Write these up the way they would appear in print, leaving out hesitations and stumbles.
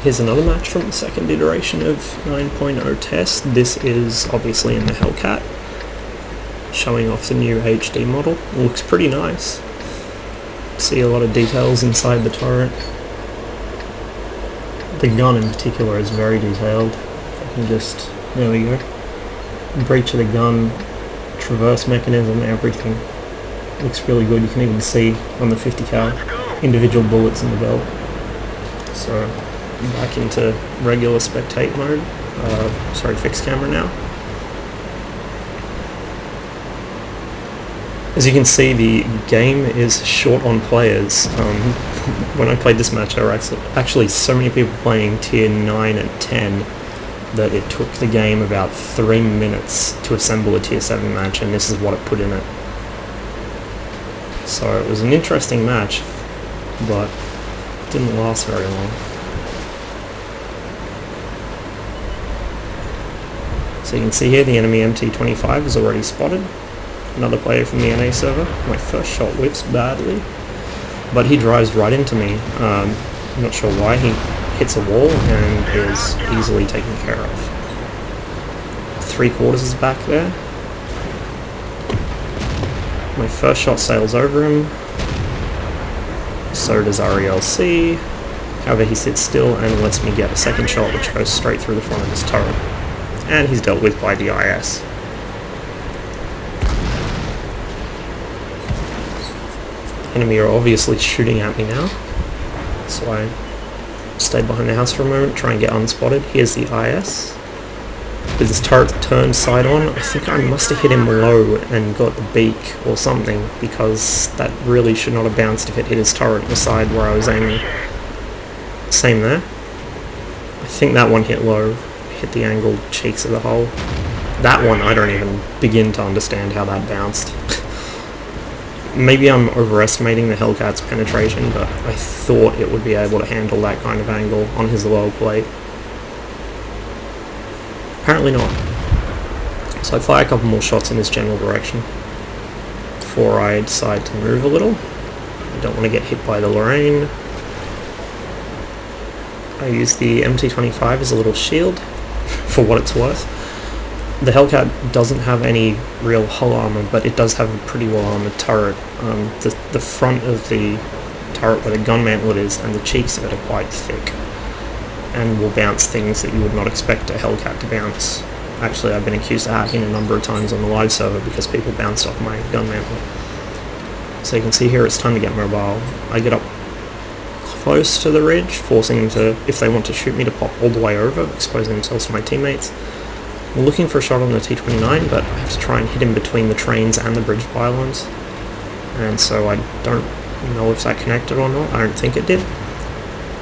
Here's another match from the second iteration of 9.0 test. This is obviously in the Hellcat, showing off the new HD model. It looks pretty nice. See a lot of details inside the turret. The gun in particular is very detailed. If I can just, there we go. Breach of the gun, traverse mechanism, everything. Looks really good. You can even see on the 50 cal individual bullets in the belt. So back into regular spectate mode. Sorry, fixed camera now. As you can see, the game is short on players. When I played this match, there were actually so many people playing tier 9 and 10 that it took the game about 3 minutes to assemble a tier 7 match, and this is what it put in it. So it was an interesting match, but it didn't last very long. So you can see here the enemy MT-25 is already spotted. Another player from the NA server. My first shot whiffs badly, but he drives right into me. I'm not sure why. He hits a wall and is easily taken care of. 3/4 is back there. My first shot sails over him. So does RELC. However, he sits still and lets me get a second shot which goes straight through the front of his turret. And he's dealt with by the IS. Enemy are obviously shooting at me now, so I stayed behind the house for a moment, try and get unspotted. Here's the IS. With his turret turned side on, I think I must have hit him low and got the beak or something, because that really should not have bounced if it hit his turret on the side where I was aiming. Same there. I think that one hit low, hit the angled cheeks of the hull. That one, I don't even begin to understand how that bounced. Maybe I'm overestimating the Hellcat's penetration, but I thought it would be able to handle that kind of angle on his lower plate. Apparently not. So I fire a couple more shots in this general direction before I decide to move a little. I don't want to get hit by the Lorraine. I use the MT-25 as a little shield, for what it's worth. The Hellcat doesn't have any real hull armor, but it does have a pretty well armored turret. The front of the turret where the gun mantle is and the cheeks of it are quite thick and will bounce things that you would not expect a Hellcat to bounce. Actually, I've been accused of hacking a number of times on the live server because people bounced off my gun mantle. So you can see here it's time to get mobile. I get up close to the ridge, forcing them to, if they want to shoot me, to pop all the way over, exposing themselves to my teammates. I'm looking for a shot on the T-29, but I have to try and hit him between the trains and the bridge pylons. And so I don't know if that connected or not. I don't think it did.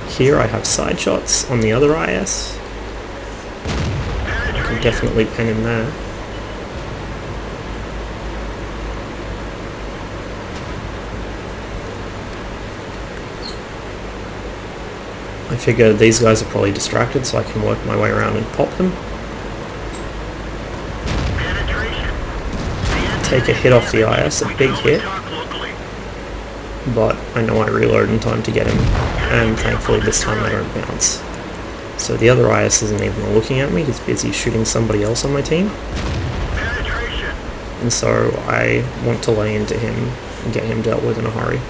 Here I have side shots on the other IS. I can definitely pen him there. I figure these guys are probably distracted, so I can work my way around and pop them. Take a hit off the IS, a big hit, but I know I reload in time to get him, and thankfully this time I don't bounce. So the other IS isn't even looking at me, he's busy shooting somebody else on my team. And so I want to lay into him and get him dealt with in a hurry.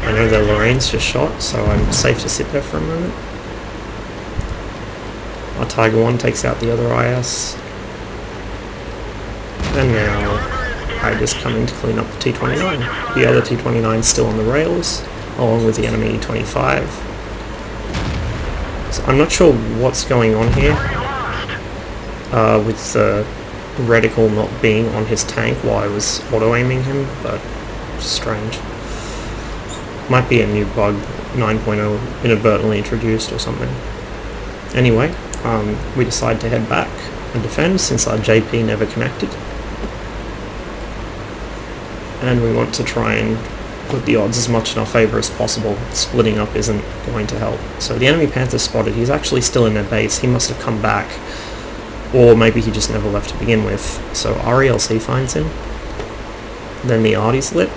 I know the Lorraine's just shot, so I'm safe to sit there for a moment. Our Tiger 1 takes out the other IS. And now I just come in to clean up the T-29. The other T-29's still on the rails, along with the enemy E-25. So I'm not sure what's going on here with the reticle not being on his tank while I was auto-aiming him, but strange. Might be a new bug, 9.0 inadvertently introduced or something. Anyway, we decide to head back and defend since our JP never connected. And we want to try and put the odds as much in our favour as possible. Splitting up isn't going to help. So the enemy Panther spotted. He's actually still in their base. He must have come back. Or maybe he just never left to begin with. So RELC finds him. Then the Artie's lit.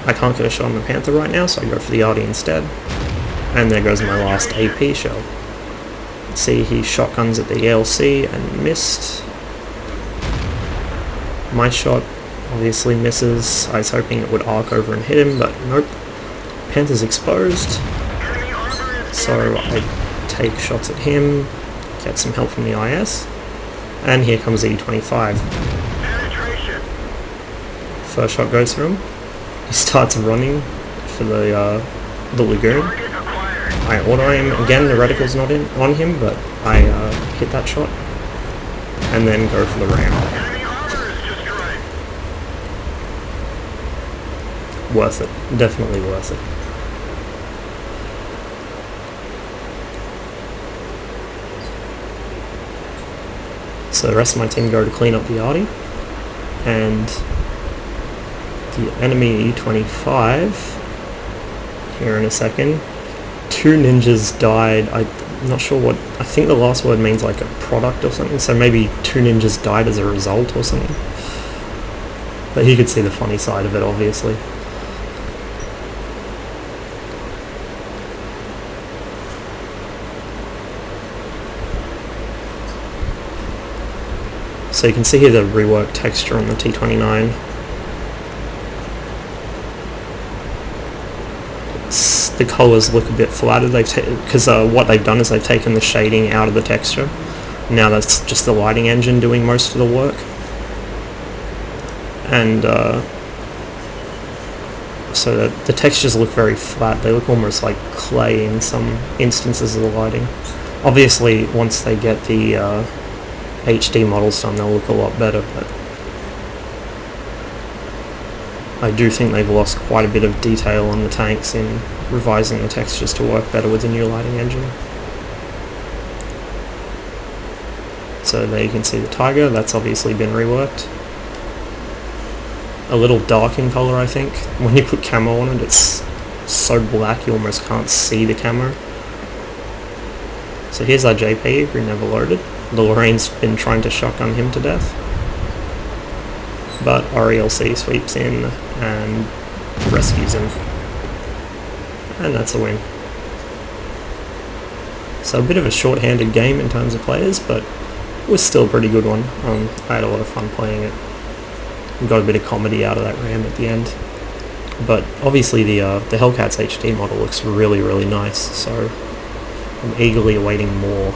I can't get a shot on the Panther right now, so I go for the Artie instead. And there goes my last AP shell. See, he shotguns at the ELC and missed. My shot obviously misses. I was hoping it would arc over and hit him, but nope. Panther's exposed. So I take shots at him, get some help from the IS, and here comes E25. First shot goes through him. He starts running for the lagoon. I auto aim again. The reticle's not on him, but I hit that shot and then go for the ram. Worth it, definitely worth it. So the rest of my team go to clean up the arty, and the enemy E25, here in a second, 2 ninjas died. I'm not sure what, I think the last word means like a product or something, so maybe 2 ninjas died as a result or something. But you could see the funny side of it, obviously. So you can see here the reworked texture on the T29. The colours look a bit flattered because what they've done is they've taken the shading out of the texture. Now that's just the lighting engine doing most of the work. And so the textures look very flat. They look almost like clay in some instances of the lighting. Obviously, once they get the HD models done, they'll look a lot better, but I do think they've lost quite a bit of detail on the tanks in revising the textures to work better with the new lighting engine. So there you can see the Tiger, that's obviously been reworked. A little dark in colour, I think. When you put camo on it, it's so black you almost can't see the camo. So here's our JP, who never loaded. The Lorraine's been trying to shotgun him to death, but RELC sweeps in and rescues him, and that's a win. So a bit of a short-handed game in terms of players, but it was still a pretty good one. I had a lot of fun playing it. Got a bit of comedy out of that ram at the end, but obviously the Hellcats HD model looks really, really nice, so I'm eagerly awaiting more.